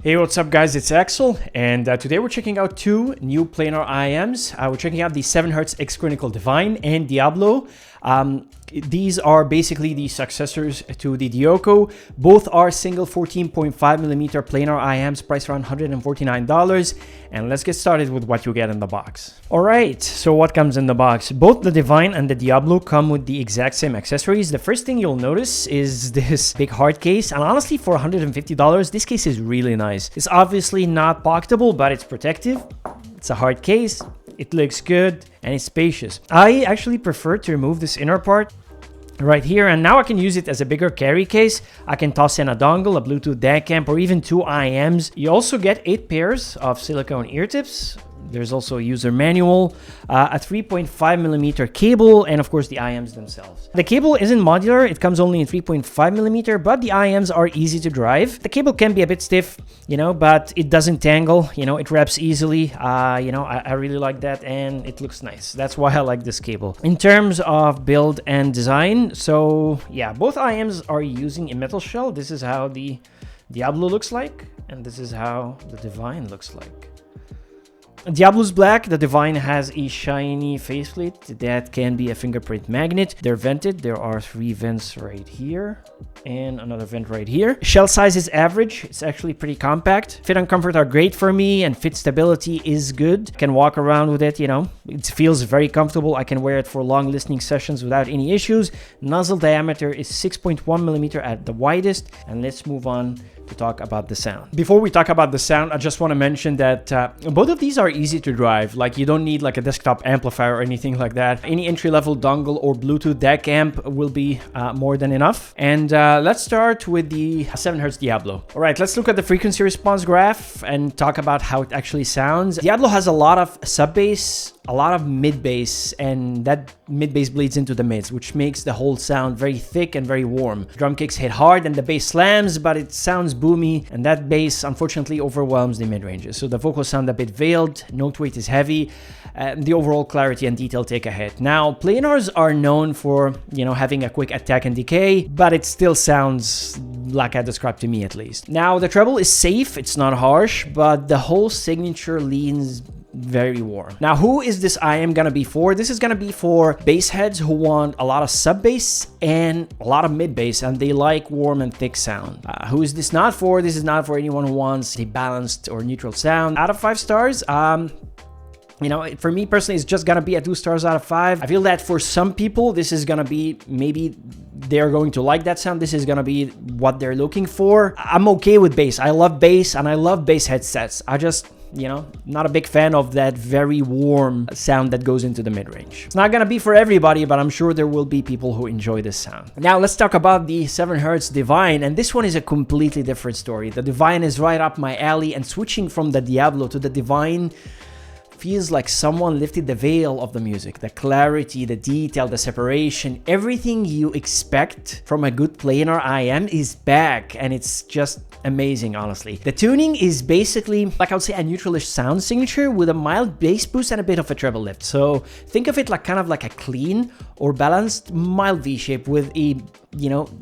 Hey, what's up guys, it's Axel, and today we're checking out two new planar IEMs. We're checking out the 7Hz X Crinacle Divine and Diablo. These are basically the successors to the Dioko. Both are single 14.5mm planar IEMs priced around $149. And let's get started with what you get in the box. Alright, so what comes in the box? Both the Divine and the Diablo come with the exact same accessories. The first thing you'll notice is this big hard case, and honestly for $150, this case is really nice. It's obviously not pocketable, but it's protective. It's a hard case, it looks good, and it's spacious. I actually prefer to remove this inner part right here, and now I can use it as a bigger carry case. I can toss in a dongle, a Bluetooth DAC amp, or even two IEMs. You also get 8 pairs of silicone ear tips. There's also a user manual, a 3.5mm cable, and of course the IEMs themselves. The cable isn't modular, it comes only in 3.5mm, but the IEMs are easy to drive. The cable can be a bit stiff, but it doesn't tangle, it wraps easily. I really like that, and it looks nice. That's why I like this cable. In terms of build and design, so yeah, both IEMs are using a metal shell. This is how the Diablo looks like, and this is how the Divine looks like. Diablo's black, the Divine has a shiny faceplate that can be a fingerprint magnet. They're vented. There are 3 vents right here and another vent right here. Shell size is average. It's actually pretty compact. Fit and comfort are great for me, and fit stability is good. I can walk around with it, It feels very comfortable. I can wear it for long listening sessions without any issues. Nozzle diameter is 6.1mm at the widest. And let's move on to talk about the sound. Before we talk about the sound, I just want to mention that both of these are easy to drive. Like, you don't need like a desktop amplifier or anything like that. Any entry-level dongle or Bluetooth DAC amp will be more than enough. And let's start with the 7Hz Diablo. All right, let's look at the frequency response graph and talk about how it actually sounds. Diablo has a lot of sub bass, a lot of mid bass, and that mid bass bleeds into the mids, which makes the whole sound very thick and very warm. Drum kicks hit hard and the bass slams, but it sounds boomy, and that bass unfortunately overwhelms the mid ranges. So the vocals sound a bit veiled, note weight is heavy, and the overall clarity and detail take a hit. Now, planars are known for, having a quick attack and decay, but it still sounds like I described, to me at least. Now, the treble is safe, it's not harsh, but the whole signature leans very warm. Now, who is this IEM gonna be for? This is gonna be for bass heads who want a lot of sub bass and a lot of mid bass, and they like warm and thick sound. Who is this not for? This is not for anyone who wants a balanced or neutral sound. Out of 5 stars, for me personally, it's just gonna be a 2 stars out of 5. I feel that for some people, this is gonna be, maybe they're going to like that sound. This is gonna be what they're looking for. I'm okay with bass. I love bass, and I love bass headsets. I just, not a big fan of that very warm sound that goes into the mid-range. It's not gonna be for everybody, but I'm sure there will be people who enjoy this sound. Now let's talk about the 7Hz Divine, and this one is a completely different story. The Divine is right up my alley, and switching from the Diablo to the Divine feels like someone lifted the veil of the music. The clarity, the detail, the separation, everything you expect from a good planar IEM is back, and it's just amazing, honestly. The tuning is basically, like I would say, a neutralish sound signature with a mild bass boost and a bit of a treble lift. So think of it like kind of like a clean or balanced mild V shape with a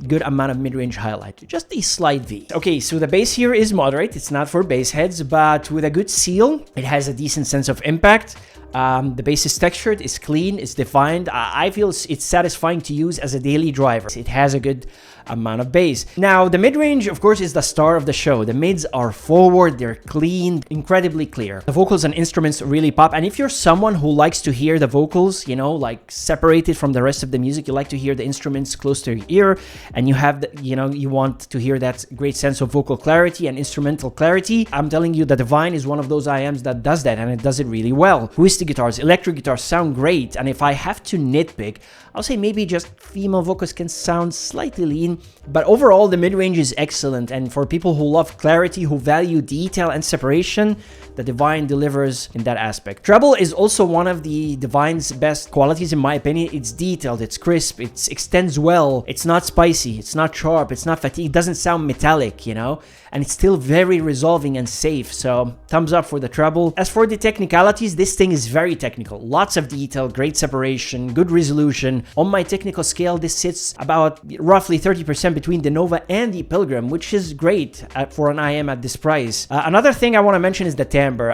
good amount of mid-range highlight, just a slight V. Okay, so the bass here is moderate. It's not for bass heads, but with a good seal, it has a decent sense of impact. The bass is textured, it's clean, it's defined. I feel it's satisfying to use as a daily driver. It has a good amount of bass. Now, the mid-range, of course, is the star of the show. The mids are forward, they're clean, incredibly clear. The vocals and instruments really pop, and if you're someone who likes to hear the vocals, like separated from the rest of the music, you like to hear the instruments close to your ear, and you have the, you want to hear that great sense of vocal clarity and instrumental clarity, I'm telling you, the Divine is one of those IEMs that does that, and it does it really well. Acoustic guitars, electric guitars sound great, and if I have to nitpick, I'll say maybe just female vocals can sound slightly lean, but overall the mid-range is excellent, and for people who love clarity, who value detail and separation, the Divine delivers in that aspect. Treble is also one of the Divine's best qualities in my opinion. It's detailed, it's crisp, it extends well, it's not spicy, it's not sharp, it's not fatigued, it doesn't sound metallic, and it's still very resolving and safe, so thumbs up for the treble. As for the technicalities, this thing is very technical. Lots of detail, great separation, good resolution. On my technical scale, this sits about roughly 30% 50% between the Nova and the Pilgrim, which is great for an IM at this price. Another thing I want to mention is the timbre.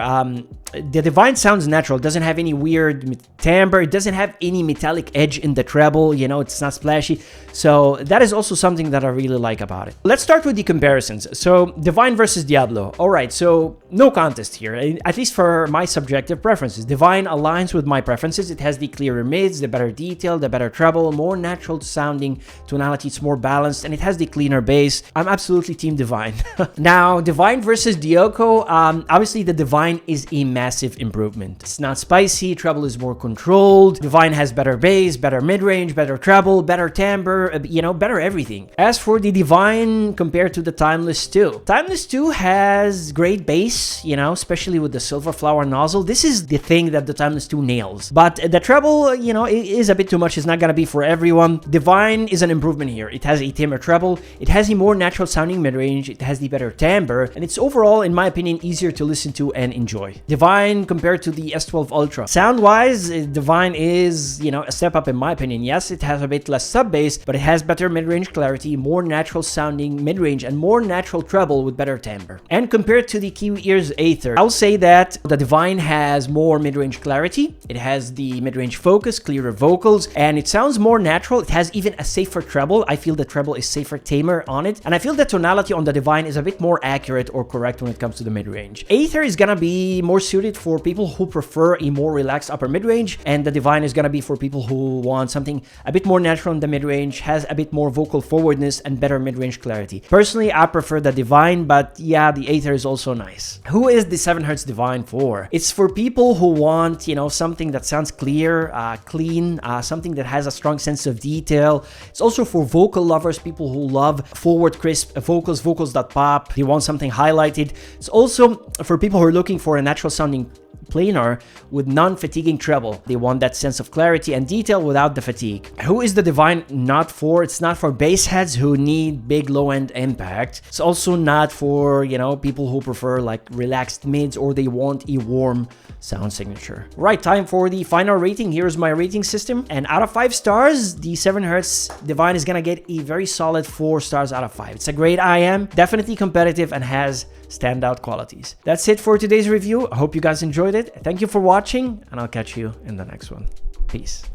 The Divine sounds natural. It doesn't have any weird timbre. It doesn't have any metallic edge in the treble. You know, it's not splashy. So that is also something that I really like about it. Let's start with the comparisons. So Divine versus Diablo. All right, so no contest here, at least for my subjective preferences. Divine aligns with my preferences. It has the clearer mids, the better detail, the better treble, more natural sounding tonality. It's more balanced, and it has the cleaner bass. I'm absolutely team Divine. Now, Divine versus Dioko. Obviously, the Divine is a massive improvement. It's not spicy. Treble is more controlled. Divine has better bass, better mid-range, better treble, better timbre, you know, better everything. As for the Divine compared to the Timeless 2, Timeless 2 has great bass, you know, especially with the silver flower nozzle. This is the thing that the Timeless 2 nails. But the treble, you know, it is a bit too much. It's not gonna be for everyone. Divine is an improvement here. It has a tamer treble. It has a more natural sounding mid-range. It has the better timbre, and it's overall, in my opinion, easier to listen to and enjoy. Divine compared to the S12 Ultra. Sound-wise, Divine is, you know, a step up in my opinion. Yes, it has a bit less sub bass, but it has better mid-range clarity, more natural sounding mid-range, and more natural treble with better timbre. And compared to the Kiwi Ears Aether, I'll say that the Divine has more mid-range clarity. It has the mid-range focus, clearer vocals, and it sounds more natural. It has even a safer treble. I feel the treble is safer, tamer on it, and I feel the tonality on the Divine is a bit more accurate or correct when it comes to the mid-range. Aether is gonna be more suited for people who prefer a more relaxed upper mid-range, and the Divine is gonna be for people who want something a bit more natural in the mid-range, has a bit more vocal forwardness and better mid-range clarity. Personally, I prefer the Divine, but yeah, the Aether is also nice. Who is the 7Hz Divine for? It's for people who want, you know, something that sounds clear, clean, something that has a strong sense of detail. It's also for vocal lovers, people who love forward crisp vocals, vocals that pop. They want something highlighted. It's also for people who are looking for a natural sounding planar with non-fatiguing treble. They want that sense of clarity and detail without the fatigue. Who is the Divine not for? It's not for bass heads who need big low-end impact. It's also not for, you know, people who prefer like relaxed mids or they want a warm sound signature. Right, time for the final rating. Here's my rating system, and out of 5 stars, the 7Hz Divine is gonna get a very solid 4 stars out of 5. It's a great IM, definitely competitive, and has standout qualities. That's it for today's review. I hope you guys enjoyed it. Thank you for watching, and I'll catch you in the next one. Peace.